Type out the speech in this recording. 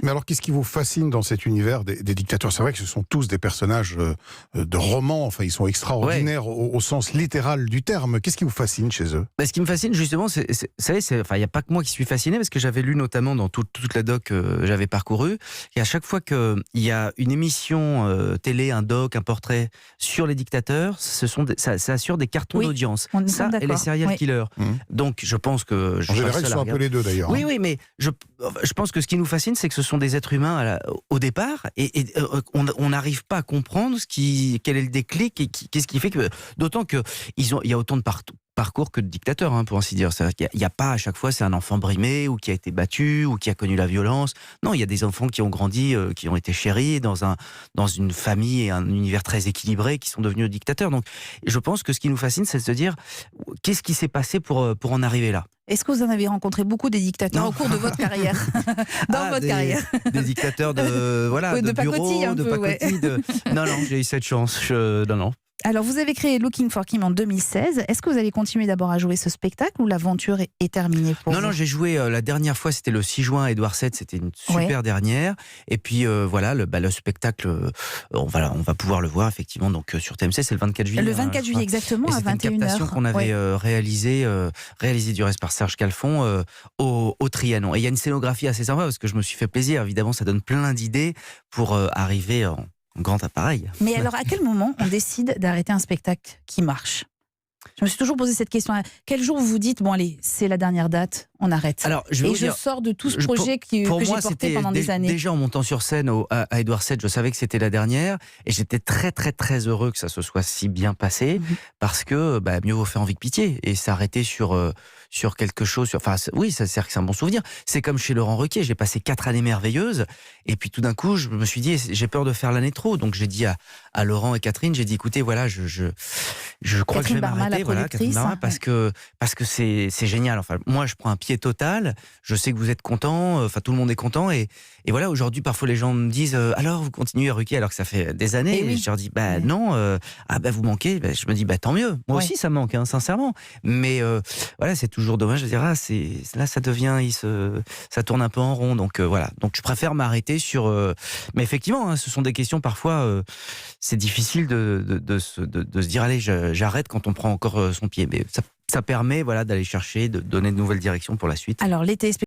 Mais alors, qu'est-ce qui vous fascine dans cet univers des dictateurs? C'est vrai que ce sont tous des personnages de romans, enfin, ils sont extraordinaires au sens littéral du terme. Qu'est-ce qui vous fascine chez eux? Ce qui me fascine justement, vous savez, il n'y a pas que moi qui suis fasciné, parce que j'avais lu notamment dans toute la doc que j'avais parcourue, et à chaque fois qu'il y a une émission télé, un doc, un portrait sur les dictateurs, ça assure des cartons d'audience. Ça et les serial killers. Donc je pense que... En général, ils sont un peu les deux d'ailleurs. Oui, oui, mais je pense que ce qui nous fascine, c'est que ce sont des êtres humains au départ, et on n'arrive pas à comprendre quel est le déclic, et qu'est-ce qui fait que... D'autant qu'il y a autant de parcours que de dictateurs, pour ainsi dire. Il n'y a pas à chaque fois, c'est un enfant brimé, ou qui a été battu, ou qui a connu la violence. Non, il y a des enfants qui ont grandi, qui ont été chéris dans une famille et un univers très équilibré, qui sont devenus dictateurs. Donc, je pense que ce qui nous fascine, c'est de se dire, qu'est-ce qui s'est passé pour en arriver là? Est-ce que vous en avez rencontré beaucoup des dictateurs au cours de votre carrière? Votre carrière. Des dictateurs de pacotille, bureau, de pacotille. Non, j'ai eu cette chance. Non. Alors, vous avez créé Looking for Kim en 2016. Est-ce que vous allez continuer d'abord à jouer ce spectacle, ou l'aventure est terminée pour vous? Non, j'ai joué la dernière fois, c'était le 6 juin à Édouard VII, c'était une super dernière. Et puis le spectacle, on va pouvoir le voir effectivement donc, sur TMC, c'est le 24 juillet. Le 24 juillet, exactement, à 21h. C'était une captation qu'on avait réalisée du reste par Serge Calfon au Trianon. Et il y a une scénographie assez sympa, parce que je me suis fait plaisir, évidemment, ça donne plein d'idées pour arriver en grand appareil. Mais alors, à quel moment on décide d'arrêter un spectacle qui marche? Je me suis toujours posé cette question. Quel jour vous vous dites, bon allez, c'est la dernière date, on arrête? Alors, je sors de tout ce projet que j'ai porté pendant des années. Déjà en montant sur scène à Édouard VII, je savais que c'était la dernière, et j'étais très très très heureux que ça se soit si bien passé, parce que mieux vaut faire envie que pitié, et s'arrêter sur quelque chose, oui, ça sert que c'est un bon souvenir. C'est comme chez Laurent Ruquier, j'ai passé 4 années merveilleuses, et puis tout d'un coup, je me suis dit, j'ai peur de faire l'année trop, donc j'ai dit à Laurent et Catherine, j'ai dit, écoutez, voilà, je crois que je vais m'arrêter, Catherine Barma, parce que c'est génial. Enfin, moi, je prends un pied total, je sais que vous êtes contents, tout le monde est content, et voilà, aujourd'hui, parfois les gens me disent, alors, vous continuez à Ruquier, alors que ça fait des années, et je leur dis, non, vous manquez, je me dis, tant mieux, moi aussi ça me manque, sincèrement, mais voilà, c'est toujours dommage de dire, là ça devient, ça tourne un peu en rond, donc voilà, donc je préfère m'arrêter sur... mais effectivement, ce sont des questions parfois, c'est difficile de se dire, allez, j'arrête quand on prend encore son pied, mais ça permet d'aller chercher, de donner de nouvelles directions pour la suite. Alors, les téléspectateurs